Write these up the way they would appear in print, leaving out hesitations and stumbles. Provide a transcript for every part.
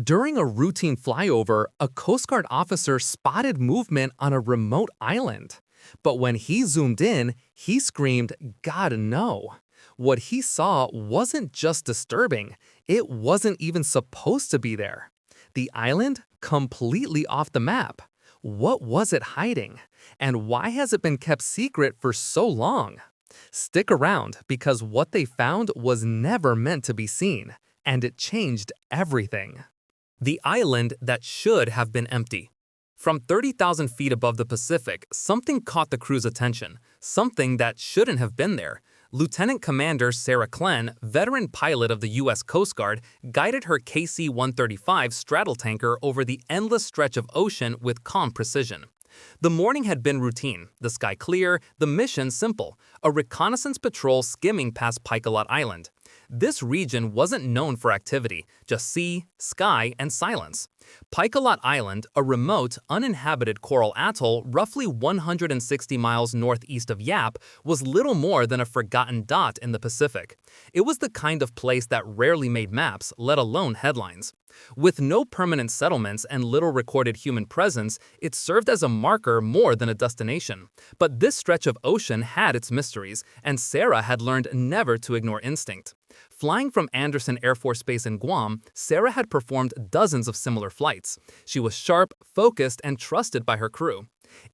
During a routine flyover, a Coast Guard officer spotted movement on a remote island. But when he zoomed in, he screamed, "God, no." What he saw wasn't just disturbing, it wasn't even supposed to be there. The island, completely off the map. What was it hiding? And why has it been kept secret for so long? Stick around because what they found was never meant to be seen, and it changed everything. The island that should have been empty. From 30,000 feet above the Pacific, something caught the crew's attention, something that shouldn't have been there. Lieutenant Commander Sarah Klenn, veteran pilot of the U.S. Coast Guard, guided her KC-135 straddle tanker over the endless stretch of ocean with calm precision. The morning had been routine, the sky clear, the mission simple, a reconnaissance patrol skimming past Picolot Island. This region wasn't known for activity, just sea, sky, and silence. Picolot Island, a remote, uninhabited coral atoll roughly 160 miles northeast of Yap, was little more than a forgotten dot in the Pacific. It was the kind of place that rarely made maps, let alone headlines. With no permanent settlements and little recorded human presence, it served as a marker more than a destination. But this stretch of ocean had its mysteries, and Sarah had learned never to ignore instinct. Flying from Andersen Air Force Base in Guam, Sarah had performed dozens of similar flights. She was sharp, focused, and trusted by her crew.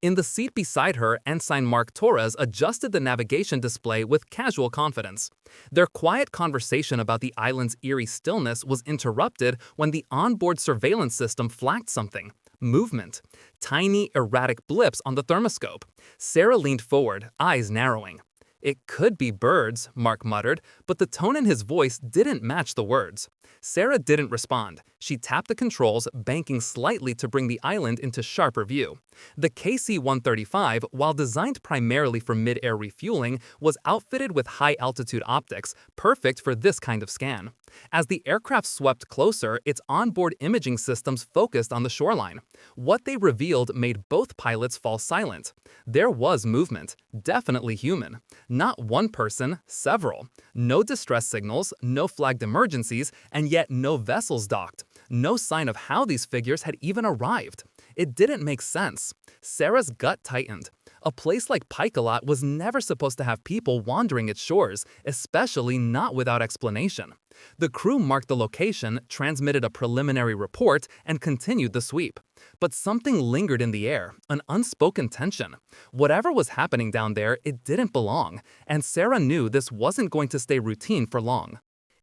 In the seat beside her, Ensign Mark Torres adjusted the navigation display with casual confidence. Their quiet conversation about the island's eerie stillness was interrupted when the onboard surveillance system flagged something. Movement. Tiny, erratic blips on the thermoscope. Sarah leaned forward, eyes narrowing. "It could be birds," Mark muttered, but the tone in his voice didn't match the words. Sarah didn't respond. She tapped the controls, banking slightly to bring the island into sharper view. The KC-135, while designed primarily for mid-air refueling, was outfitted with high-altitude optics, perfect for this kind of scan. As the aircraft swept closer, its onboard imaging systems focused on the shoreline. What they revealed made both pilots fall silent. There was movement, definitely human. Not one person, several. No distress signals, no flagged emergencies, and yet no vessels docked. No sign of how these figures had even arrived. It didn't make sense. Sarah's gut tightened. A place like Picolot was never supposed to have people wandering its shores, especially not without explanation. The crew marked the location, transmitted a preliminary report, and continued the sweep. But something lingered in the air, an unspoken tension. Whatever was happening down there, it didn't belong, and Sarah knew this wasn't going to stay routine for long.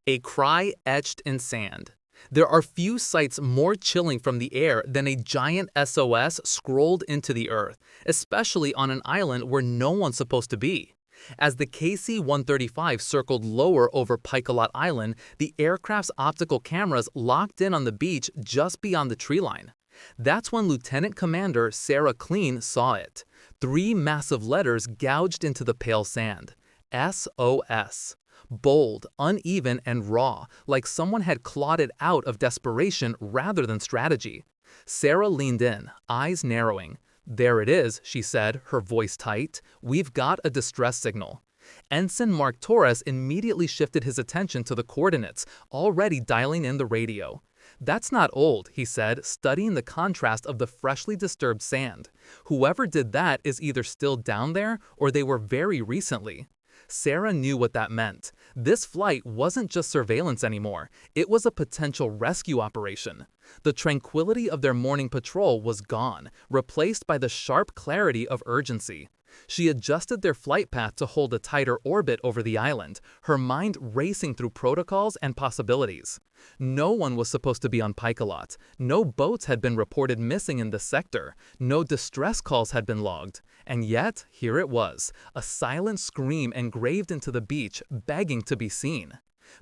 A cry etched in sand. There are few sights more chilling from the air than a giant SOS scrolled into the earth, especially on an island where no one's supposed to be. As the KC-135 circled lower over Picolot Island, the aircraft's optical cameras locked in on the beach just beyond the tree line. That's when Lieutenant Commander Sarah Klenn saw it. 3 massive letters gouged into the pale sand. SOS. Bold, uneven, and raw, like someone had clawed it out of desperation rather than strategy. Sarah leaned in, eyes narrowing. "There it is," she said, her voice tight. "We've got a distress signal." Ensign Mark Torres immediately shifted his attention to the coordinates, already dialing in the radio. "That's not old," he said, studying the contrast of the freshly disturbed sand. "Whoever did that is either still down there or they were very recently." Sarah knew what that meant. This flight wasn't just surveillance anymore. It was a potential rescue operation. The tranquility of their morning patrol was gone, replaced by the sharp clarity of urgency. She adjusted their flight path to hold a tighter orbit over the island, her mind racing through protocols and possibilities. No one was supposed to be on Picolot. No boats had been reported missing in the sector. No distress calls had been logged. And yet, here it was, a silent scream engraved into the beach, begging to be seen.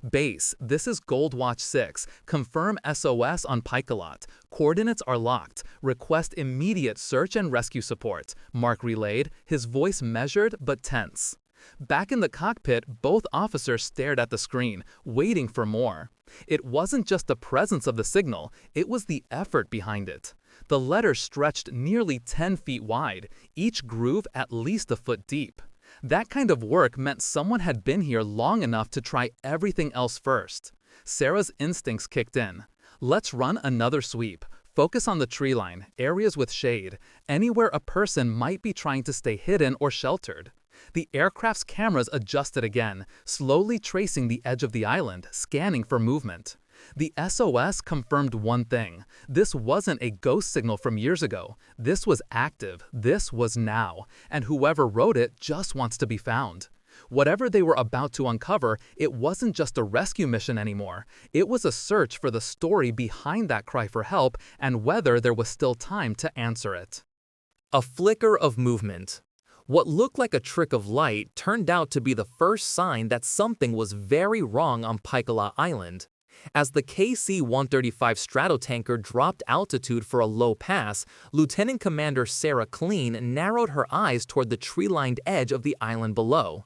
"Base, this is Goldwatch 6. Confirm SOS on Picolot. Coordinates are locked. Request immediate search and rescue support," Mark relayed, his voice measured but tense. Back in the cockpit, both officers stared at the screen, waiting for more. It wasn't just the presence of the signal, it was the effort behind it. The letters stretched nearly 10 feet wide, each groove at least a foot deep. That kind of work meant someone had been here long enough to try everything else first. Sarah's instincts kicked in. Let's run another sweep. Focus on the tree line, areas with shade, anywhere a person might be trying to stay hidden or sheltered. The aircraft's cameras adjusted again, slowly tracing the edge of the island, scanning for movement. The SOS confirmed one thing. This wasn't a ghost signal from years ago. This was active. This was now. And whoever wrote it just wants to be found. Whatever they were about to uncover, it wasn't just a rescue mission anymore. It was a search for the story behind that cry for help and whether there was still time to answer it. A flicker of movement. What looked like a trick of light turned out to be the first sign that something was very wrong on Paikala Island. As the KC-135 stratotanker dropped altitude for a low pass, Lieutenant Commander Sarah Clean narrowed her eyes toward the tree-lined edge of the island below.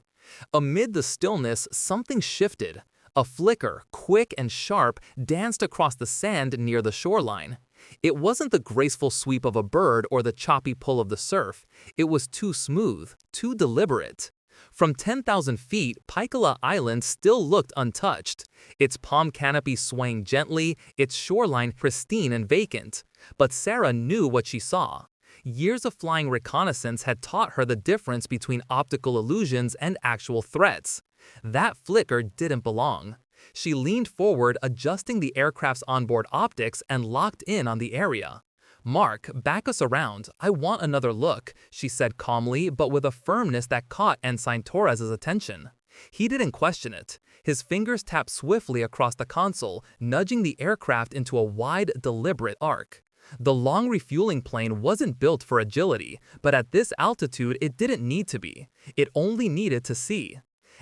Amid the stillness, something shifted. A flicker, quick and sharp, danced across the sand near the shoreline. It wasn't the graceful sweep of a bird or the choppy pull of the surf. It was too smooth, too deliberate. From 10,000 feet, Paikala Island still looked untouched, its palm canopy swaying gently, its shoreline pristine and vacant. But Sarah knew what she saw. Years of flying reconnaissance had taught her the difference between optical illusions and actual threats. That flicker didn't belong. She leaned forward, adjusting the aircraft's onboard optics, and locked in on the area. "Mark, back us around. I want another look," she said calmly, but with a firmness that caught Ensign Torres's attention. He didn't question it. His fingers tapped swiftly across the console, nudging the aircraft into a wide, deliberate arc. The long refueling plane wasn't built for agility, but at this altitude it didn't need to be. It only needed to see.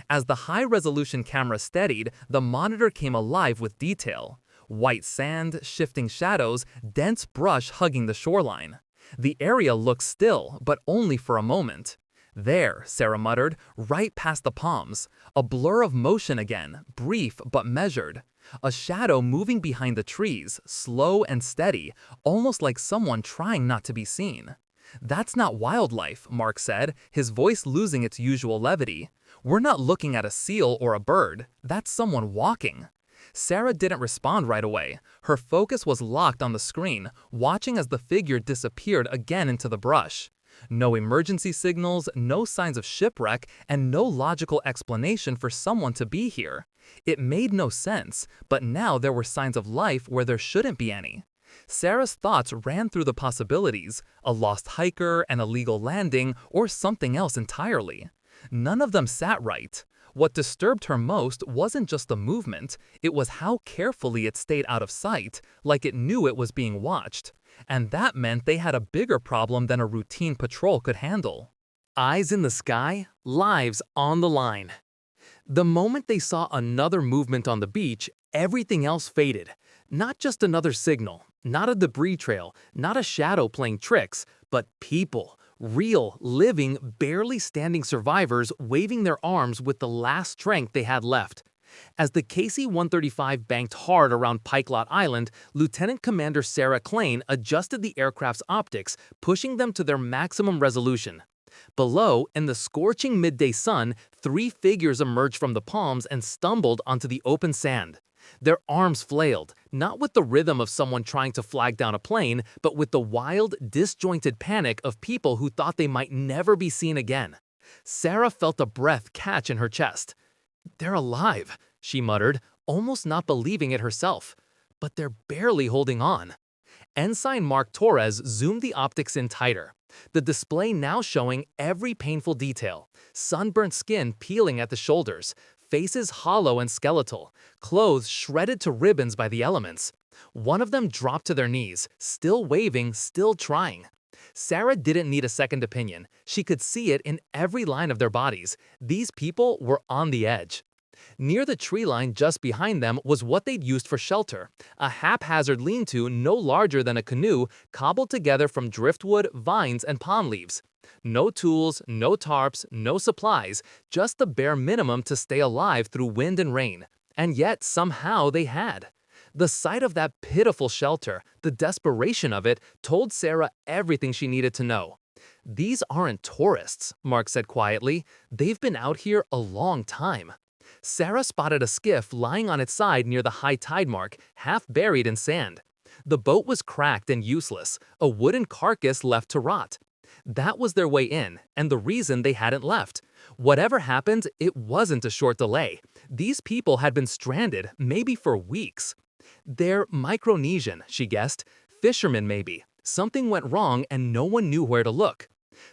As the high-resolution camera steadied, the monitor came alive with detail. White sand, shifting shadows, dense brush hugging the shoreline. The area looked still, but only for a moment. "There," Sarah muttered, right past the palms. A blur of motion again, brief but measured. A shadow moving behind the trees, slow and steady, almost like someone trying not to be seen. "That's not wildlife," Mark said, his voice losing its usual levity. "We're not looking at a seal or a bird. That's someone walking." Sarah didn't respond right away. Her focus was locked on the screen, watching as the figure disappeared again into the brush. No emergency signals, no signs of shipwreck, and no logical explanation for someone to be here. It made no sense, but now there were signs of life where there shouldn't be any. Sarah's thoughts ran through the possibilities: a lost hiker, an illegal landing, or something else entirely. None of them sat right. What disturbed her most wasn't just the movement, it was how carefully it stayed out of sight, like it knew it was being watched. And that meant they had a bigger problem than a routine patrol could handle. Eyes in the sky, lives on the line. The moment they saw another movement on the beach, everything else faded. Not just another signal, not a debris trail, not a shadow playing tricks, but people. Real, living, barely standing survivors waving their arms with the last strength they had left. As the KC-135 banked hard around Paikala Island, Lieutenant Commander Sarah Clean adjusted the aircraft's optics, pushing them to their maximum resolution. Below, in the scorching midday sun, 3 figures emerged from the palms and stumbled onto the open sand. Their arms flailed, not with the rhythm of someone trying to flag down a plane, but with the wild, disjointed panic of people who thought they might never be seen again. Sarah felt a breath catch in her chest. "They're alive," she muttered, almost not believing it herself. "But they're barely holding on." Ensign Mark Torres zoomed the optics in tighter, the display now showing every painful detail: sunburnt skin peeling at the shoulders, faces hollow and skeletal, clothes shredded to ribbons by the elements. One of them dropped to their knees, still waving, still trying. Sarah didn't need a second opinion. She could see it in every line of their bodies. These people were on the edge. Near the tree line just behind them was what they'd used for shelter, a haphazard lean-to no larger than a canoe cobbled together from driftwood, vines, and palm leaves. No tools, no tarps, no supplies, just the bare minimum to stay alive through wind and rain. And yet, somehow, they had. The sight of that pitiful shelter, the desperation of it, told Sarah everything she needed to know. "These aren't tourists," Mark said quietly. "They've been out here a long time." Sarah spotted a skiff lying on its side near the high tide mark, half buried in sand. The boat was cracked and useless, a wooden carcass left to rot. That was their way in, and the reason they hadn't left. Whatever happened, it wasn't a short delay. These people had been stranded, maybe for weeks. They're Micronesian, she guessed. Fishermen, maybe. Something went wrong and no one knew where to look.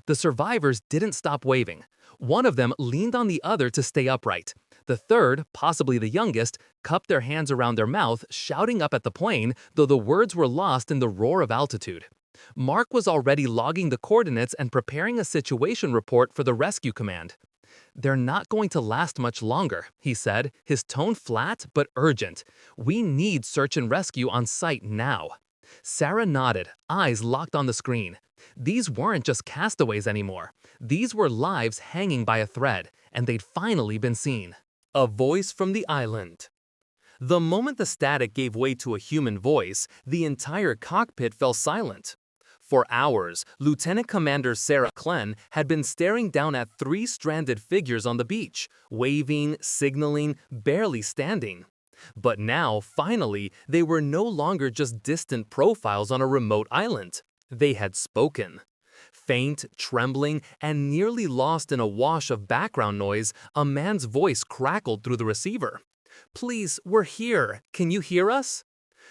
The survivors didn't stop waving. One of them leaned on the other to stay upright. The third, possibly the youngest, cupped their hands around their mouth, shouting up at the plane, though the words were lost in the roar of altitude. Mark was already logging the coordinates and preparing a situation report for the rescue command. "They're not going to last much longer," he said, his tone flat but urgent. "We need search and rescue on site now." Sarah nodded, eyes locked on the screen. These weren't just castaways anymore. These were lives hanging by a thread, and they'd finally been seen. A voice from the island. The moment the static gave way to a human voice, the entire cockpit fell silent. For hours, Lieutenant Commander Sarah Klen had been staring down at three stranded figures on the beach, waving, signaling, barely standing. But now, finally, they were no longer just distant profiles on a remote island. They had spoken. Faint, trembling, and nearly lost in a wash of background noise, a man's voice crackled through the receiver. "Please, we're here. Can you hear us?"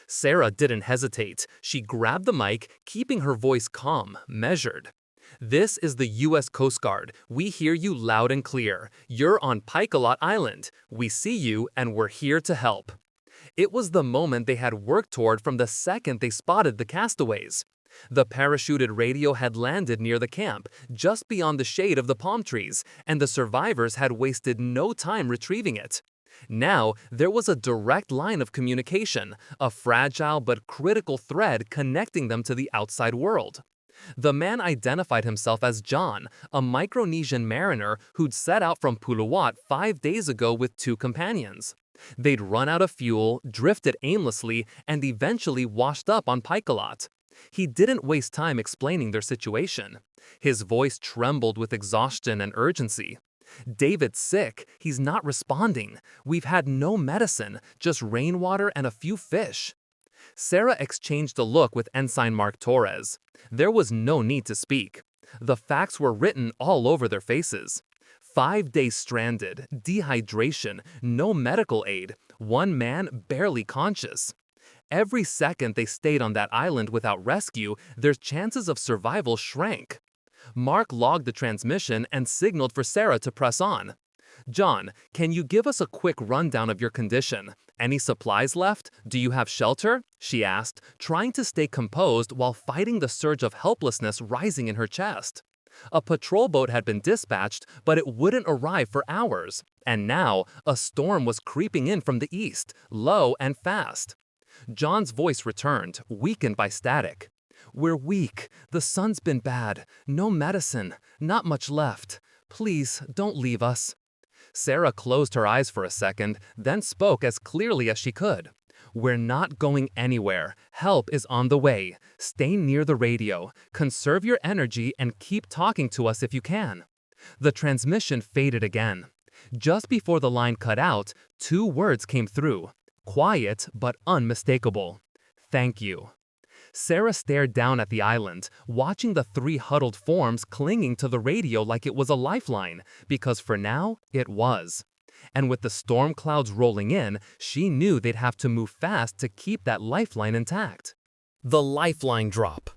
Sarah didn't hesitate. She grabbed the mic, keeping her voice calm, measured. "This is the U.S. Coast Guard. We hear you loud and clear. You're on Picolot Island. We see you, and we're here to help." It was the moment they had worked toward from the second they spotted the castaways. The parachuted radio had landed near the camp, just beyond the shade of the palm trees, and the survivors had wasted no time retrieving it. Now, there was a direct line of communication, a fragile but critical thread connecting them to the outside world. The man identified himself as John, a Micronesian mariner who'd set out from Puluwat 5 days ago with 2 companions. They'd run out of fuel, drifted aimlessly, and eventually washed up on Picolot. He didn't waste time explaining their situation. His voice trembled with exhaustion and urgency. "David's sick. He's not responding. We've had no medicine, just rainwater and a few fish." Sarah exchanged a look with Ensign Mark Torres. There was no need to speak. The facts were written all over their faces. 5 days stranded, dehydration, no medical aid, one man barely conscious. Every second they stayed on that island without rescue, their chances of survival shrank. Mark logged the transmission and signaled for Sarah to press on. "John, can you give us a quick rundown of your condition? Any supplies left? Do you have shelter?" she asked, trying to stay composed while fighting the surge of helplessness rising in her chest. A patrol boat had been dispatched, but it wouldn't arrive for hours. And now, a storm was creeping in from the east, low and fast. John's voice returned, weakened by static. "We're weak. The sun's been bad. No medicine. Not much left. Please, don't leave us." Sarah closed her eyes for a second, then spoke as clearly as she could. "We're not going anywhere. Help is on the way. Stay near the radio. Conserve your energy and keep talking to us if you can." The transmission faded again. Just before the line cut out, 2 words came through. Quiet but unmistakable. "Thank you." Sarah stared down at the island, watching the 3 huddled forms clinging to the radio like it was a lifeline, because for now, it was. And with the storm clouds rolling in, she knew they'd have to move fast to keep that lifeline intact. The lifeline drop.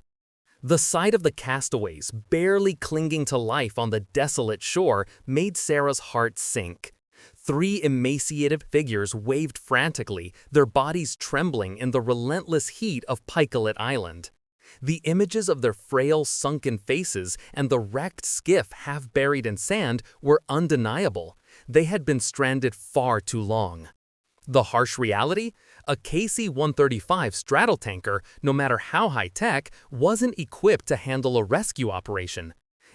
The sight of the castaways, barely clinging to life on the desolate shore, made Sarah's heart sink. 3 emaciated figures waved frantically, their bodies trembling in the relentless heat of Picolot Island. The images of their frail, sunken faces and the wrecked skiff half buried in sand were undeniable. They had been stranded far too long. The harsh reality? A KC-135 straddle tanker, no matter how high-tech, wasn't equipped to handle a rescue operation.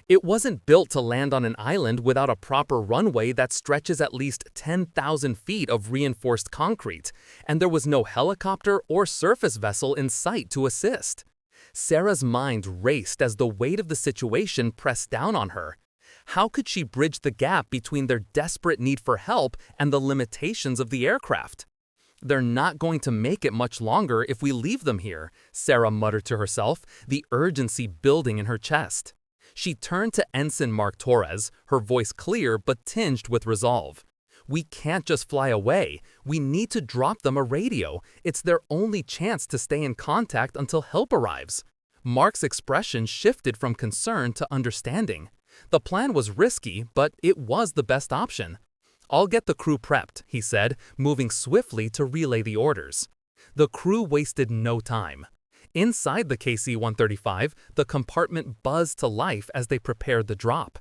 It wasn't built to land on an island without a proper runway that stretches at least 10,000 feet of reinforced concrete, and there was no helicopter or surface vessel in sight to assist. Sarah's mind raced as the weight of the situation pressed down on her. How could she bridge the gap between their desperate need for help and the limitations of the aircraft? "They're not going to make it much longer if we leave them here," Sarah muttered to herself, the urgency building in her chest. She turned to Ensign Mark Torres, her voice clear but tinged with resolve. "We can't just fly away. We need to drop them a radio. It's their only chance to stay in contact until help arrives." Mark's expression shifted from concern to understanding. The plan was risky, but it was the best option. "I'll get the crew prepped," he said, moving swiftly to relay the orders. The crew wasted no time. Inside the KC-135, the compartment buzzed to life as they prepared the drop.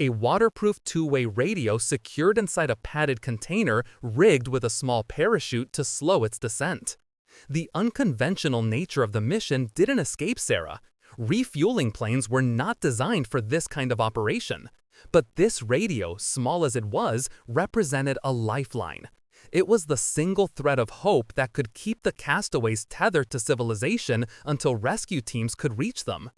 A waterproof two-way radio secured inside a padded container rigged with a small parachute to slow its descent. The unconventional nature of the mission didn't escape Sarah. Refueling planes were not designed for this kind of operation. But this radio, small as it was, represented a lifeline. It was the single thread of hope that could keep the castaways tethered to civilization until rescue teams could reach them.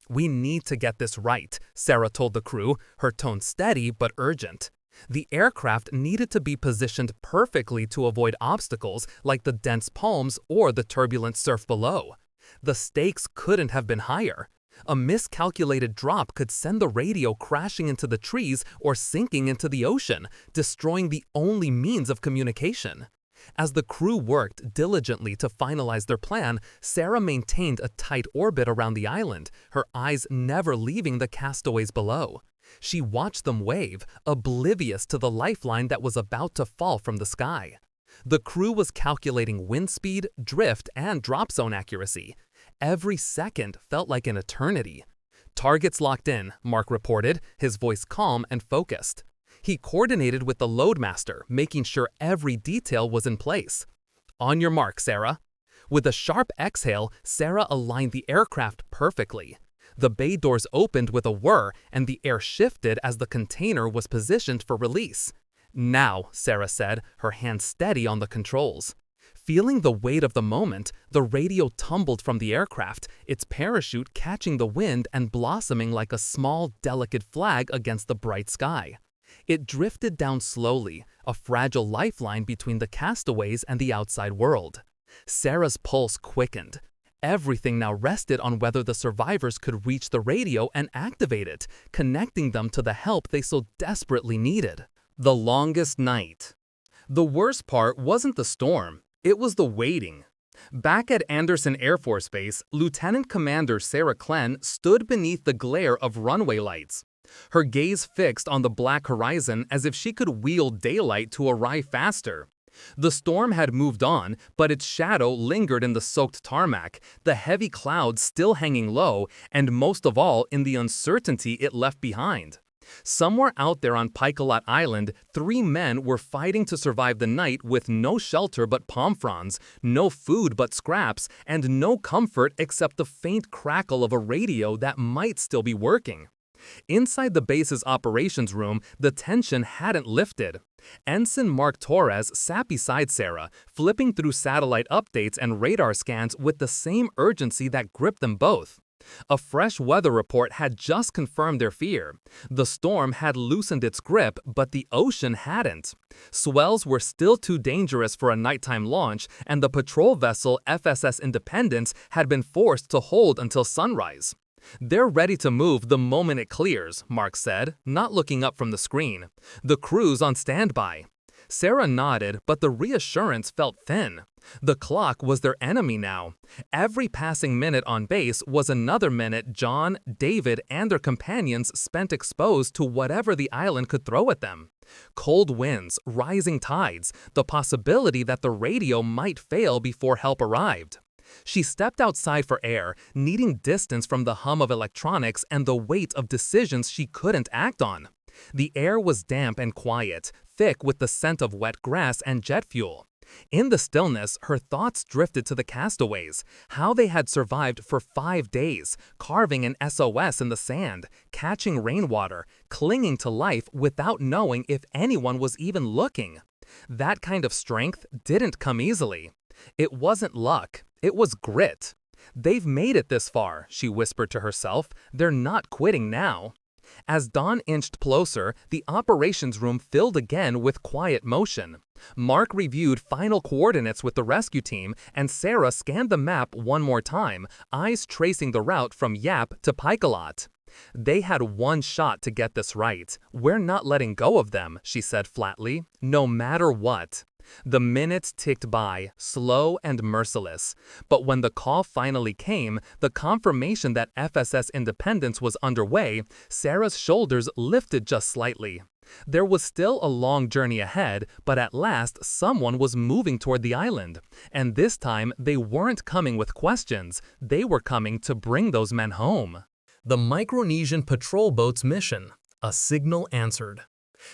"We need to get this right," Sarah told the crew, her tone steady but urgent. The aircraft needed to be positioned perfectly to avoid obstacles like the dense palms or the turbulent surf below. The stakes couldn't have been higher. A miscalculated drop could send the radio crashing into the trees or sinking into the ocean, destroying the only means of communication. As the crew worked diligently to finalize their plan, Sarah maintained a tight orbit around the island, her eyes never leaving the castaways below. She watched them wave, oblivious to the lifeline that was about to fall from the sky. The crew was calculating wind speed, drift, and drop zone accuracy. Every second felt like an eternity. "Targets locked in," Mark reported, his voice calm and focused. He coordinated with the loadmaster, making sure every detail was in place. "On your mark, Sarah." With a sharp exhale, Sarah aligned the aircraft perfectly. The bay doors opened with a whir, and the air shifted as the container was positioned for release. "Now," Sarah said, her hands steady on the controls. Feeling the weight of the moment, the radio tumbled from the aircraft, its parachute catching the wind and blossoming like a small, delicate flag against the bright sky. It drifted down slowly, a fragile lifeline between the castaways and the outside world. Sarah's pulse quickened. Everything now rested on whether the survivors could reach the radio and activate it, connecting them to the help they so desperately needed. The longest night. The worst part wasn't the storm, it was the waiting. Back at Anderson Air Force Base, Lieutenant Commander Sarah Klenn stood beneath the glare of runway lights. Her gaze fixed on the black horizon as if she could wield daylight to arrive faster. The storm had moved on, but its shadow lingered in the soaked tarmac, the heavy clouds still hanging low, and most of all in the uncertainty it left behind. Somewhere out there on Picolot Island, 3 men were fighting to survive the night with no shelter but palm fronds, no food but scraps, and no comfort except the faint crackle of a radio that might still be working. Inside the base's operations room, the tension hadn't lifted. Ensign Mark Torres sat beside Sarah, flipping through satellite updates and radar scans with the same urgency that gripped them both. A fresh weather report had just confirmed their fear. The storm had loosened its grip, but the ocean hadn't. Swells were still too dangerous for a nighttime launch, and the patrol vessel FSS Independence had been forced to hold until sunrise. "They're ready to move the moment it clears," Mark said, not looking up from the screen. "The crew's on standby." Sarah nodded, but the reassurance felt thin. The clock was their enemy now. Every passing minute on base was another minute John, David, and their companions spent exposed to whatever the island could throw at them. Cold winds, rising tides, the possibility that the radio might fail before help arrived. She stepped outside for air, needing distance from the hum of electronics and the weight of decisions she couldn't act on. The air was damp and quiet, thick with the scent of wet grass and jet fuel. In the stillness, her thoughts drifted to the castaways, how they had survived for 5 days, carving an SOS in the sand, catching rainwater, clinging to life without knowing if anyone was even looking. That kind of strength didn't come easily. It wasn't luck, it was grit. "They've made it this far," she whispered to herself. "They're not quitting now." As dawn inched closer, the operations room filled again with quiet motion. Mark reviewed final coordinates with the rescue team, and Sarah scanned the map one more time, eyes tracing the route from Yap to Picolot. They had one shot to get this right. We're not letting go of them, she said flatly, no matter what. The minutes ticked by, slow and merciless. But when the call finally came, the confirmation that FSS Independence was underway, Sarah's shoulders lifted just slightly. There was still a long journey ahead, but at last someone was moving toward the island. And this time, they weren't coming with questions. They were coming to bring those men home. The Micronesian patrol boat's mission. A signal answered.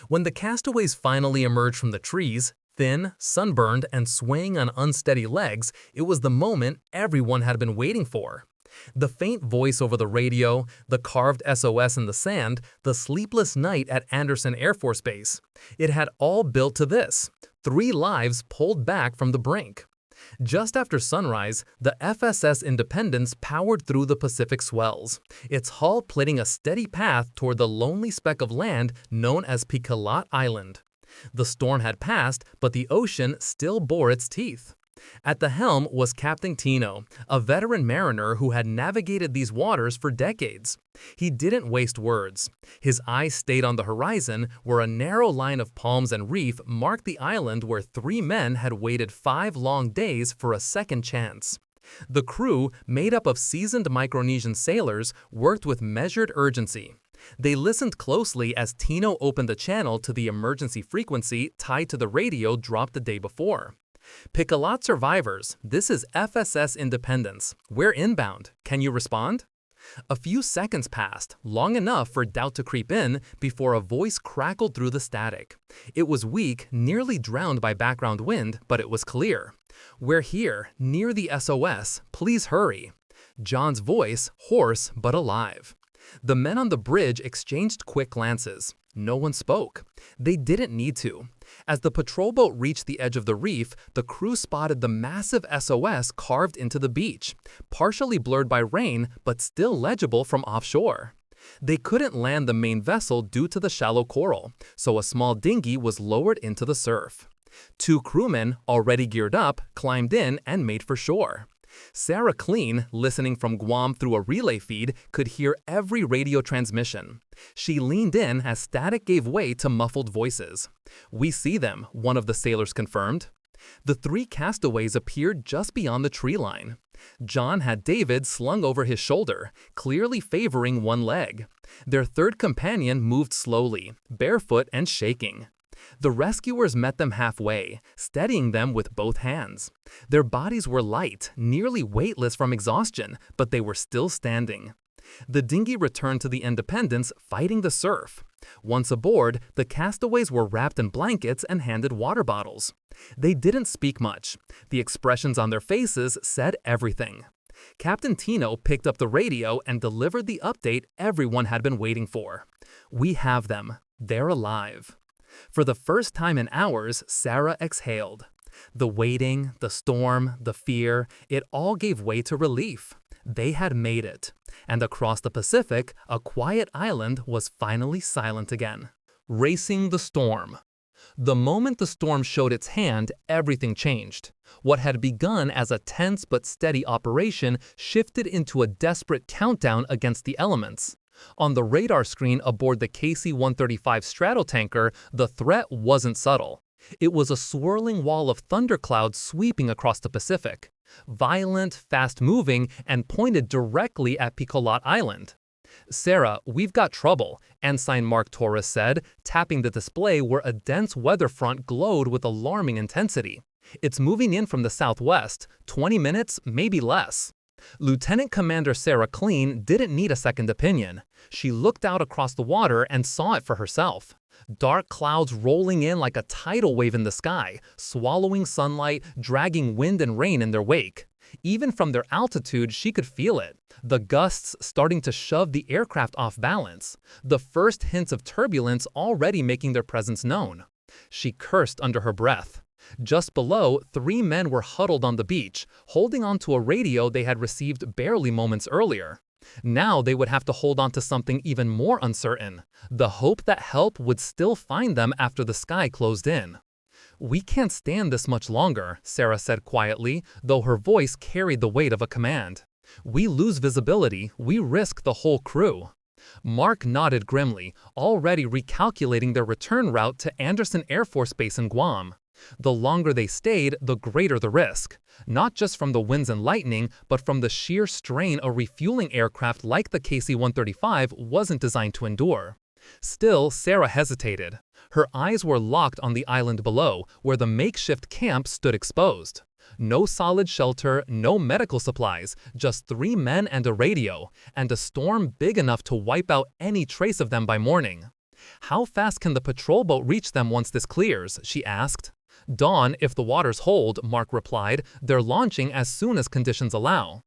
When the castaways finally emerged from the trees, thin, sunburned, and swaying on unsteady legs, it was the moment everyone had been waiting for. The faint voice over the radio, the carved SOS in the sand, the sleepless night at Andersen Air Force Base. It had all built to this: 3 lives pulled back from the brink. Just after sunrise, the FSS Independence powered through the Pacific swells, its hull plotting a steady path toward the lonely speck of land known as Picolot Island. The storm had passed, but the ocean still bore its teeth. At the helm was Captain Tino, a veteran mariner who had navigated these waters for decades. He didn't waste words. His eyes stayed on the horizon, where a narrow line of palms and reef marked the island where 3 men had waited 5 long days for a second chance. The crew, made up of seasoned Micronesian sailors, worked with measured urgency. They listened closely as Tino opened the channel to the emergency frequency tied to the radio dropped the day before. Picolot survivors, this is FSS Independence. We're inbound. Can you respond? A few seconds passed, long enough for doubt to creep in, before a voice crackled through the static. It was weak, nearly drowned by background wind, but it was clear. We're here, near the SOS. Please hurry. John's voice, hoarse but alive. The men on the bridge exchanged quick glances. No one spoke. They didn't need to. As the patrol boat reached the edge of the reef, the crew spotted the massive SOS carved into the beach, partially blurred by rain but still legible from offshore. They couldn't land the main vessel due to the shallow coral, so a small dinghy was lowered into the surf. 2 crewmen, already geared up, climbed in and made for shore. Sarah Clean, listening from Guam through a relay feed, could hear every radio transmission. She leaned in as static gave way to muffled voices. "We see them," one of the sailors confirmed. The 3 castaways appeared just beyond the tree line. John had David slung over his shoulder, clearly favoring one leg. Their third companion moved slowly, barefoot and shaking. The rescuers met them halfway, steadying them with both hands. Their bodies were light, nearly weightless from exhaustion, but they were still standing. The dinghy returned to the Independence, fighting the surf. Once aboard, the castaways were wrapped in blankets and handed water bottles. They didn't speak much. The expressions on their faces said everything. Captain Tino picked up the radio and delivered the update everyone had been waiting for. "We have them. They're alive." For the first time in hours, Sarah exhaled. The waiting, the storm, the fear, it all gave way to relief. They had made it. And across the Pacific, a quiet island was finally silent again. Racing the storm. The moment the storm showed its hand, everything changed. What had begun as a tense but steady operation shifted into a desperate countdown against the elements. On the radar screen aboard the KC-135 stratotanker, the threat wasn't subtle. It was a swirling wall of thunderclouds sweeping across the Pacific. Violent, fast-moving, and pointed directly at Picolot Island. "Sarah, we've got trouble," Ensign Mark Torres said, tapping the display where a dense weather front glowed with alarming intensity. "It's moving in from the southwest, 20 minutes, maybe less." Lieutenant Commander Sarah Clean didn't need a second opinion. She looked out across the water and saw it for herself. Dark clouds rolling in like a tidal wave in the sky, swallowing sunlight, dragging wind and rain in their wake. Even from their altitude, she could feel it. The gusts starting to shove the aircraft off balance. The first hints of turbulence already making their presence known. She cursed under her breath. Just below, 3 men were huddled on the beach, holding onto a radio they had received barely moments earlier. Now they would have to hold on to something even more uncertain, the hope that help would still find them after the sky closed in. "We can't stand this much longer," Sarah said quietly, though her voice carried the weight of a command. "We lose visibility, we risk the whole crew." Mark nodded grimly, already recalculating their return route to Anderson Air Force Base in Guam. The longer they stayed, the greater the risk, not just from the winds and lightning, but from the sheer strain a refueling aircraft like the KC-135 wasn't designed to endure. Still, Sarah hesitated. Her eyes were locked on the island below, where the makeshift camp stood exposed. No solid shelter, no medical supplies, just 3 men and a radio, and a storm big enough to wipe out any trace of them by morning. "How fast can the patrol boat reach them once this clears?" she asked. "Dawn, if the waters hold," Mark replied. "They're launching as soon as conditions allow."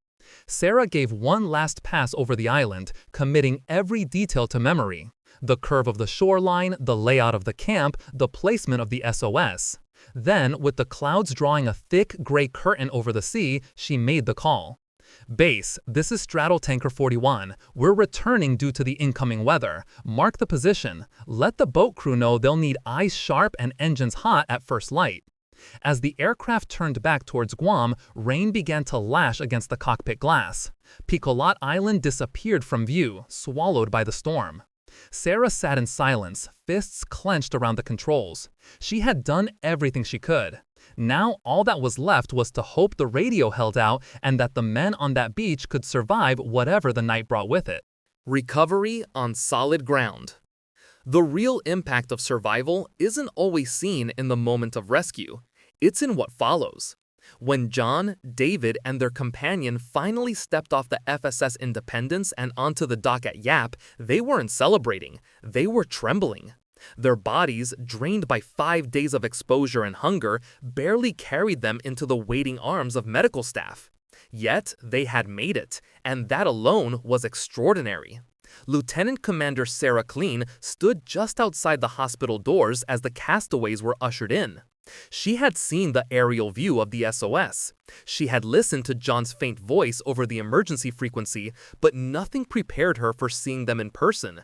Sarah gave one last pass over the island, committing every detail to memory. The curve of the shoreline, the layout of the camp, the placement of the SOS. Then, with the clouds drawing a thick gray curtain over the sea, she made the call. "Base, this is Straddle Tanker 41. We're returning due to the incoming weather. Mark the position. Let the boat crew know they'll need eyes sharp and engines hot at first light." As the aircraft turned back towards Guam, rain began to lash against the cockpit glass. Picolat Island disappeared from view, swallowed by the storm. Sarah sat in silence, fists clenched around the controls. She had done everything she could. Now all that was left was to hope the radio held out and that the men on that beach could survive whatever the night brought with it. Recovery on solid ground. The real impact of survival isn't always seen in the moment of rescue. It's in what follows. When John, David, and their companion finally stepped off the FSS Independence and onto the dock at Yap, they weren't celebrating. They were trembling. Their bodies, drained by 5 days of exposure and hunger, barely carried them into the waiting arms of medical staff. Yet, they had made it, and that alone was extraordinary. Lieutenant Commander Sarah Clean stood just outside the hospital doors as the castaways were ushered in. She had seen the aerial view of the SOS. She had listened to John's faint voice over the emergency frequency, but nothing prepared her for seeing them in person.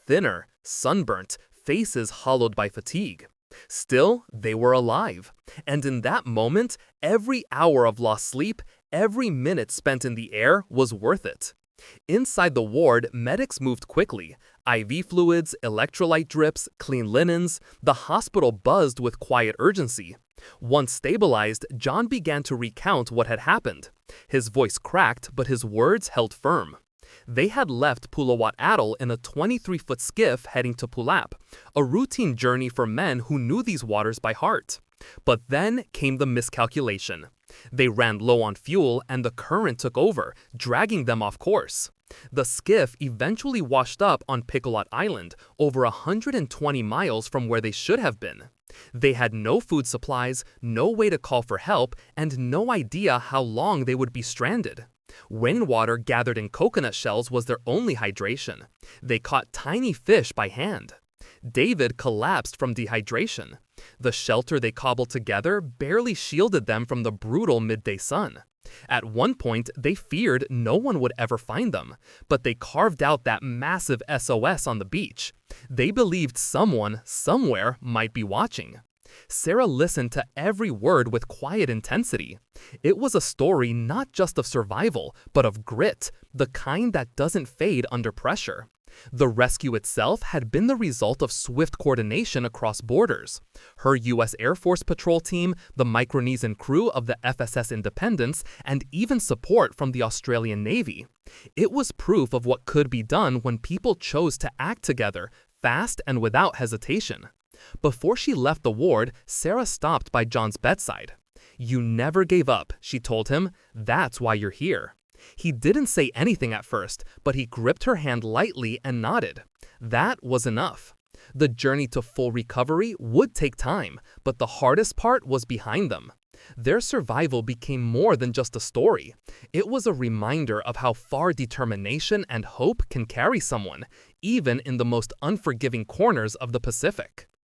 Thinner, sunburnt, faces hollowed by fatigue. Still, they were alive. And in that moment, every hour of lost sleep, every minute spent in the air was worth it. Inside the ward, medics moved quickly. IV fluids, electrolyte drips, clean linens. The hospital buzzed with quiet urgency. Once stabilized, John began to recount what had happened. His voice cracked, but his words held firm. They had left Pulawat Atoll in a 23-foot skiff heading to Pulap, a routine journey for men who knew these waters by heart. But then came the miscalculation. They ran low on fuel and the current took over, dragging them off course. The skiff eventually washed up on Picolat Island, over 120 miles from where they should have been. They had no food supplies, no way to call for help, and no idea how long they would be stranded. Rainwater gathered in coconut shells was their only hydration. They caught tiny fish by hand. David collapsed from dehydration. The shelter they cobbled together barely shielded them from the brutal midday sun. At one point, they feared no one would ever find them, but they carved out that massive SOS on the beach. They believed someone, somewhere, might be watching. Sarah listened to every word with quiet intensity. It was a story not just of survival, but of grit, the kind that doesn't fade under pressure. The rescue itself had been the result of swift coordination across borders. Her U.S. Air Force patrol team, the Micronesian crew of the FSS Independence, and even support from the Australian Navy. It was proof of what could be done when people chose to act together, fast and without hesitation. Before she left the ward, Sarah stopped by John's bedside. "You never gave up," she told him. "That's why you're here." He didn't say anything at first, but he gripped her hand lightly and nodded. That was enough. The journey to full recovery would take time, but the hardest part was behind them. Their survival became more than just a story. It was a reminder of how far determination and hope can carry someone, even in the most unforgiving corners of the Pacific.